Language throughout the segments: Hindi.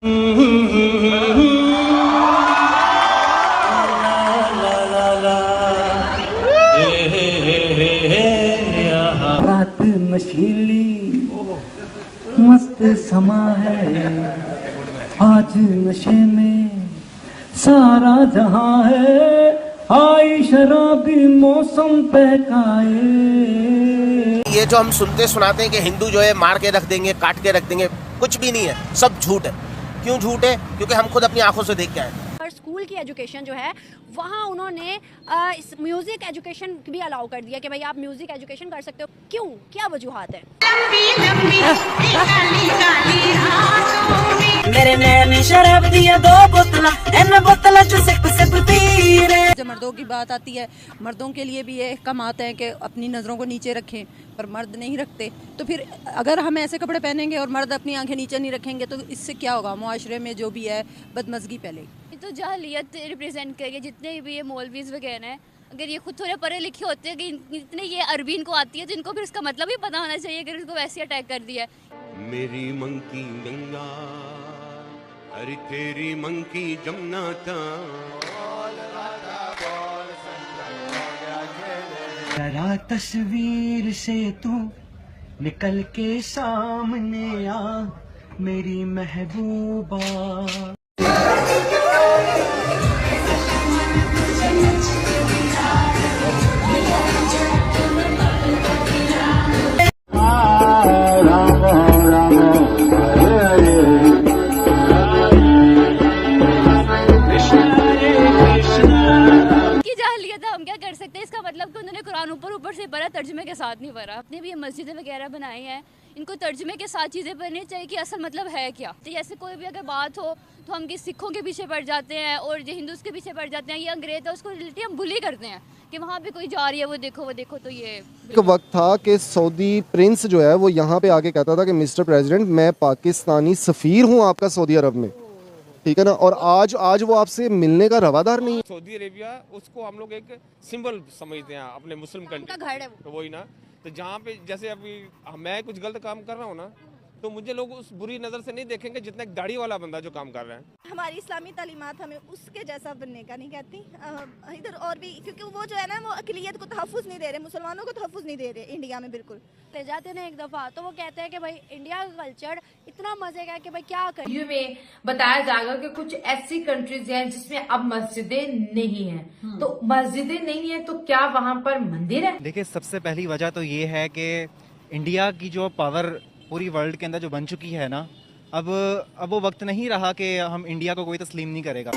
रात नशीली मस्त समा है, आज नशे में सारा जहां है, आई शराबी मौसम बहकाए। ये जो हम सुनते सुनाते हैं कि हिंदू जो है मार के रख देंगे, काट के रख देंगे, कुछ भी नहीं है, सब झूठ है। क्यों झूठ है? क्योंकि हम खुद अपनी आंखों से देख के आए। स्कूल की एजुकेशन जो है वहाँ उन्होंने म्यूजिक एजुकेशन भी अलाउ कर दिया कि भाई आप म्यूजिक एजुकेशन कर सकते हो। क्यों? क्या वजूहात है? मेरे नैन शराब दिया 2 बोतला, इन बोतला च सिप सिप पी रे। जब मर्दों की बात आती है, मर्दों के लिए भी ये कमाते हैं कि अपनी नज़रों को नीचे रखें, पर मर्द नहीं रखते। तो फिर अगर हम ऐसे कपड़े पहनेंगे और मर्द अपनी आंखें नीचे नहीं रखेंगे तो इससे क्या होगा? मुआशरे में जो भी है बदमज़गी फैलेगी। तो जहलियत रिप्रेजेंट करके जितने भी ये मौलवीज वगैरह हैं, अगर ये खुद थोड़े पढ़े लिखे होते हैं कि इतने ये अरबी इनको आती है तो इनको फिर इसका मतलब ही पता होना चाहिए अगर इसको वैसे अटैक कर दिया। मेरी मंकी गंगा, अरे तेरी मंकी जमुना था। जरा तस्वीर से तू निकल के सामने आ मेरी महबूबा। हम क्या कर सकते हैं? इसका मतलब कि उन्होंने कुरान ऊपर से पढ़ा, तर्जुमे के साथ नहीं पढ़ा। अपने भी ये मस्जिदें वगैरह बनाई हैं, इनको तर्जुमे के साथ चीज़ें पढ़नी चाहिए कि असल मतलब है क्या। तो जैसे कोई भी अगर बात हो तो हम सिखों के पीछे पड़ जाते हैं और जो हिंदूज़ के पीछे पड़ जाते हैं। ये अंग्रेज है उसको रिलेटिव हम भूल ही करते हैं कि वहाँ पे कोई जा रही है, वो देखो। तो ये एक वक्त था कि सऊदी प्रिंस जो है वो यहाँ पे आके कहता था कि मिस्टर प्रेसिडेंट मैं पाकिस्तानी सफ़ीर हूँ आपका सऊदी अरब में, ठीक है ना। और आज वो आपसे मिलने का रवादार नहीं है। सऊदी अरेबिया उसको हम लोग एक सिंबल समझते हैं अपने मुस्लिम कंट्री का घर है तो वही ना। तो जहाँ पे जैसे अभी मैं कुछ गलत काम कर रहा हूँ ना तो मुझे लोग उस बुरी नज़र से नहीं देखेंगे जितना एक दाढ़ी वाला बंदा जो काम कर रहा है। हमारी इस्लामी तालीमात हमें उसके जैसा बनने का नहीं कहती इधर और भी, क्योंकि वो जो है ना वो अक़लियत को तहफ़्फ़ुज़ नहीं दे रहे, मुसलमानों को तहफ़्फ़ुज़ नहीं दे रहे इंडिया में। बिल्कुल ले जाते ना एक दफ़ा तो वो कहते हैं कि भाई इंडिया का कल्चर इतना मजे का कि भाई क्या करें। वीडियो में बताया जाएगा कि कुछ ऐसी कंट्रीज हैं जिसमें अब मस्जिदें नहीं हैं। तो मस्जिदें नहीं है तो क्या वहाँ पर मंदिर है? देखिए, सबसे पहली वजह तो ये है कि इंडिया की जो पावर पूरी वर्ल्ड के अंदर जो बन चुकी है ना, अब वो वक्त नहीं रहा कि हम इंडिया को कोई तस्लीम नहीं करेगा।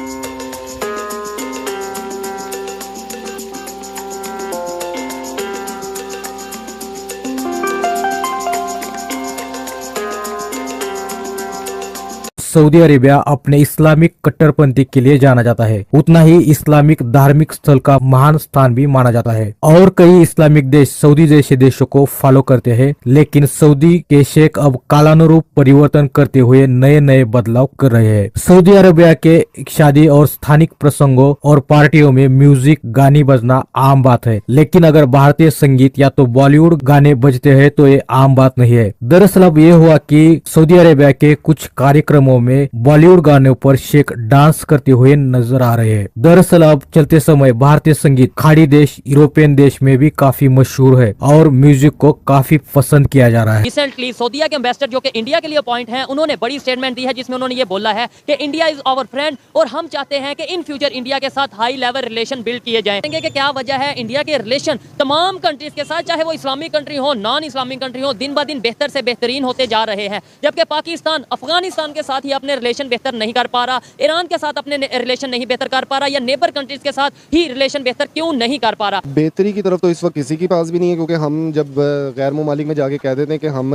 सऊदी अरेबिया अपने इस्लामिक कट्टरपंथी के लिए जाना जाता है, उतना ही इस्लामिक धार्मिक स्थल का महान स्थान भी माना जाता है। और कई इस्लामिक देश सऊदी जैसे देशों को फॉलो करते हैं, लेकिन सऊदी के शेख अब कालानुरूप परिवर्तन करते हुए नए नए बदलाव कर रहे हैं। सऊदी अरेबिया के शादी और स्थानिक प्रसंगों और पार्टियों में म्यूजिक गाने बजना आम बात है, लेकिन अगर भारतीय संगीत या तो बॉलीवुड गाने बजते हैं तो ये आम बात नहीं है। दरअसल अब ये हुआ कि सऊदी अरेबिया के कुछ कार्यक्रमों में बॉलीवुड गानों पर शेख डांस करते हुए नजर आ रहे हैं। दरअसल अब चलते समय भारतीय संगीत खाड़ी देश यूरोपियन देश में भी काफी मशहूर है और म्यूजिक को काफी पसंद किया जा रहा है। रिसेंटली सऊदीया के एम्बेसडर जो कि इंडिया के लिए अपॉइंट हैं, उन्होंने बड़ी स्टेटमेंट दी है जिसमें उन्होंने ये बोला है कि इंडिया इज आवर फ्रेंड और हम चाहते हैं कि इन फ्यूचर इंडिया के साथ हाई लेवल रिलेशन बिल्ड किए जाएंगे। कि क्या वजह है? इंडिया के रिलेशन तमाम कंट्रीज के साथ, चाहे वो इस्लामिक कंट्री हो, नॉन इस्लामिक कंट्री हो, दिन ब दिन बेहतर से बेहतरीन होते जा रहे हैं। जबकि पाकिस्तान अफगानिस्तान के साथ ही अपने रिलेशन बेहतर नहीं कर पा रहा, ईरान के साथ अपने रिलेशन नहीं बेहतर कर पा रहा, या नेबर कंट्रीज के साथ ही रिलेशन बेहतर क्यों नहीं कर पा रहा। बेहतरी की तरफ तो इस वक्त किसी के पास भी नहीं है, क्योंकि हम जब गैर मुमालिक में जाके कह देते हैं कि हम,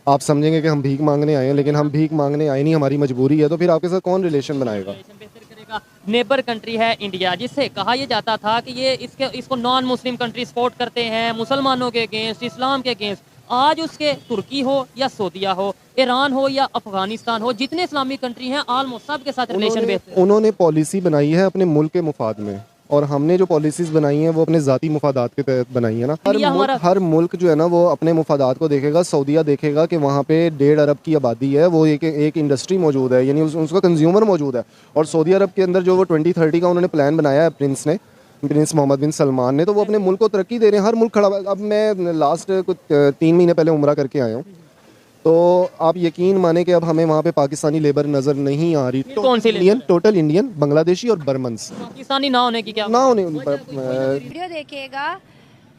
आप समझेंगे कि हम भीख मांगने आए हैं, लेकिन हम भीख मांगने आए नहीं, हमारी मजबूरी है, तो फिर आपके साथ कौन रिलेशन बनाएगा? नेबर कंट्री है इंडिया, जिससे कहा यह जाता था कि ये इसको नॉन मुस्लिम कंट्री सपोर्ट करते हैं, मुसलमानों के अगेंस्ट, इस्लाम के अगेंस्ट। आज उसके तुर्की हो या सऊदीया हो, ईरान हो या अफगानिस्तान हो, जितने इस्लामिक कंट्री हैं ऑलमोस्ट सब के साथ रिलेशन बेहतर। उन्होंने पॉलिसी बनाई है अपने मुल्क के मुफाद में, और हमने जो पॉलिसीज़ बनाई हैं वो अपने ज़ाती मुफादात के तहत बनाई है ना। हर मुल्क जो है ना वो अपने मुफादात को देखेगा। सऊदीया देखेगा कि वहाँ पे 1.5 अरब की आबादी है, वो एक इंडस्ट्री मौजूद है, यानी उसका कंज्यूमर मौजूद है। और सऊदी अरब के अंदर जो वो 2030 का उन्होंने प्लान बनाया है प्रिंस मोहम्मद बिन सलमान ने, तो वो अपने मुल्क को तरक्की दे रहे हैं। हर मुल्क खड़ा। अब मैं लास्ट कुछ 3 महीने पहले उम्रा करके आया हूँ, तो आप यकीन माने कि अब हमें वहाँ पे पाकिस्तानी लेबर नज़र नहीं आ रही। कौन सी टोटल इंडियन, बांग्लादेशी और बर्मन्स। पाकिस्तानी ना होने की क्या ना होने वीडियो देखिएगा,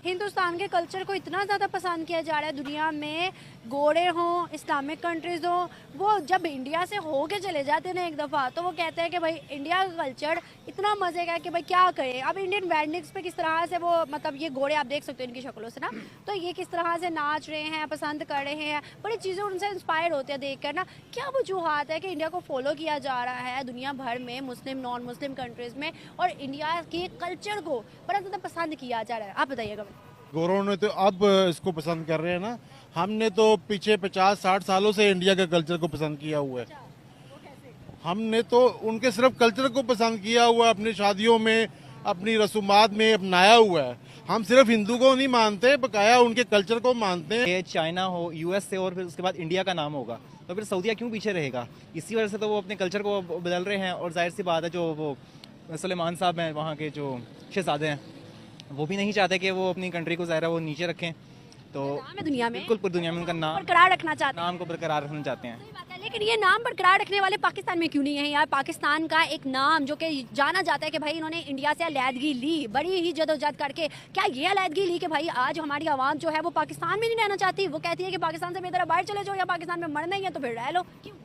हिंदुस्तान के कल्चर को इतना ज़्यादा पसंद किया जा रहा है दुनिया में, गोरे हों, इस्लामिक कंट्रीज़ हों, वो जब इंडिया से हो के चले जाते हैं ना एक दफ़ा, तो वो कहते हैं कि भाई इंडिया का कल्चर इतना मज़े का है कि भाई क्या करें। अब इंडियन वेडिंग्स पे किस तरह से वो मतलब ये गोरे आप देख सकते हो इनकी शक्लों से ना, तो ये किस तरह से नाच रहे हैं, पसंद कर रहे हैं, बड़ी चीज़ें उनसे इंस्पायर होते हैं देख कर ना। क्या वजूहत है कि इंडिया को फॉलो किया जा रहा है दुनिया भर में, मुस्लिम नॉन मुस्लिम कंट्रीज़ में, और इंडिया के कल्चर को बड़ा ज़्यादा पसंद किया जा रहा है? आप बताइएगा। गोरों ने तो अब इसको पसंद कर रहे हैं ना, हमने तो पीछे 50-60 सालों से इंडिया के कल्चर को पसंद किया हुआ है। हमने तो उनके सिर्फ कल्चर को पसंद किया हुआ है, अपनी शादियों में, अपनी रसूमात में अपनाया हुआ है। हम सिर्फ हिंदू को नहीं मानते, बकाया उनके कल्चर को मानते हैं। चाइना हो, यूएस से, और फिर उसके बाद इंडिया का नाम होगा, तो फिर सऊदीया क्यों पीछे रहेगा? इसी वजह से तो वो अपने कल्चर को बदल रहे हैं। और जाहिर सी बात है, जो वो सुलेमान साहब हैं, वहाँ के जो शहजादे हैं, वो भी नहीं चाहते कि वो अपनी कंट्री को ज़ाहिर वो नीचे रखें। तो दुनिया में बिल्कुल पूरी दुनिया में उनका नाम बरकरार रखना चाहते हैं, नाम को बरकरार रखना चाहते हैं। लेकिन ये नाम बरकरार रखने वाले पाकिस्तान में क्यों नहीं है यार? पाकिस्तान का एक नाम जो कि जाना जाता है कि भाई इन्होंने इंडिया से अलहदगी ली, बड़ी ही जदोजहद करके, क्या ये अलहदगी ली कि भाई आज हमारी आवाम जो है वो पाकिस्तान में नहीं रहना चाहती? वो कहती है कि पाकिस्तान से बेहतर बाहर चले जाओ, या पाकिस्तान में मरना ही है तो फिर रह लो। क्यों?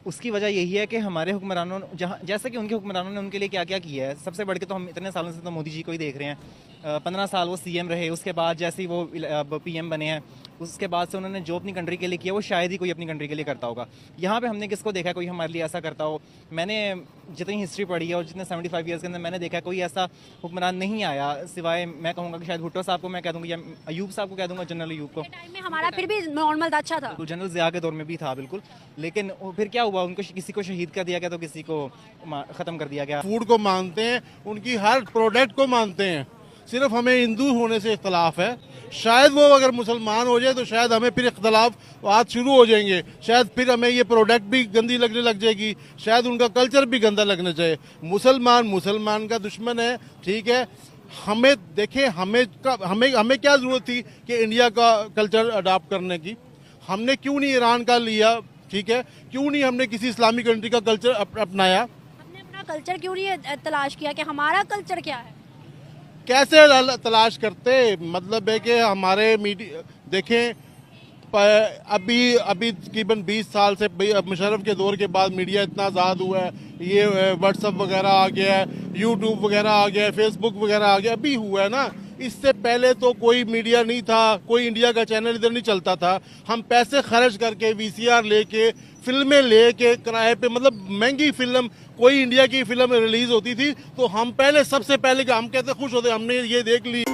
उसकी वजह यही है कि हमारे हुक्मरानों, जैसे कि उनके हुक्मरानों ने उनके लिए क्या क्या किया है। सबसे बढ़ के तो हम इतने सालों से तो मोदी जी को ही देख रहे हैं। 15 साल वो सीएम रहे, उसके बाद जैसे ही वो पीएम बने हैं, उसके बाद से उन्होंने जो अपनी कंट्री के लिए किया वो शायद ही कोई अपनी कंट्री के लिए करता होगा। यहाँ पे हमने किसको देखा कोई हमारे लिए ऐसा करता हो? मैंने जितनी हिस्ट्री पढ़ी है और जितने 75 ईयर्स के अंदर मैंने देखा कोई ऐसा हुक्मरान नहीं आया, सिवाय मैं कहूँगा कि शायद भुट्टो साहब को मैं कह दूँगा, या अयूब साहब को कह दूँगा, जनरल अयूब को। टाइम में हमारा फिर भी नॉर्मल अच्छा था, जनरल ज़िया के दौर में भी था बिल्कुल। लेकिन फिर क्या हुआ, उनको किसी को शहीद कर दिया गया तो किसी को ख़त्म कर दिया गया। फूड को मानते हैं, उनकी हर प्रोडक्ट को मानते हैं, सिर्फ हमें हिंदू होने से इख्तलाफ है। शायद वो अगर मुसलमान हो जाए तो शायद हमें फिर इख्तलाफ आज शुरू हो जाएंगे, शायद फिर हमें ये प्रोडक्ट भी गंदी लगने लग जाएगी, शायद उनका कल्चर भी गंदा लगना चाहिए। मुसलमान का दुश्मन है, ठीक है। हमें देखें, हमें क्या ज़रूरत थी कि इंडिया का कल्चर अडॉप्ट करने की? हमने क्यों नहीं ईरान का लिया, ठीक है? क्यों नहीं हमने किसी इस्लामिक कंट्री का कल्चर अपनाया? हमने अपना कल्चर क्यों नहीं तलाश किया कि हमारा कल्चर क्या है? कैसे तलाश करते? मतलब है कि हमारे मीडिया देखें, अभी तकरीबन 20 साल से मुशर्रफ के दौर के बाद मीडिया इतना आज़ाद हुआ है, ये व्हाट्सअप वगैरह आ गया है, यूट्यूब वगैरह आ गया है, फेसबुक वगैरह आ गया, अभी हुआ है ना। इससे पहले तो कोई मीडिया नहीं था, कोई इंडिया का चैनल इधर नहीं चलता था। हम पैसे खर्च करके VCR लेके, फिल्में लेके किराए पे, मतलब महंगी फिल्म, कोई इंडिया की फिल्म रिलीज होती थी तो हम पहले सबसे पहले हम कैसे खुश होते, हमने ये देख ली।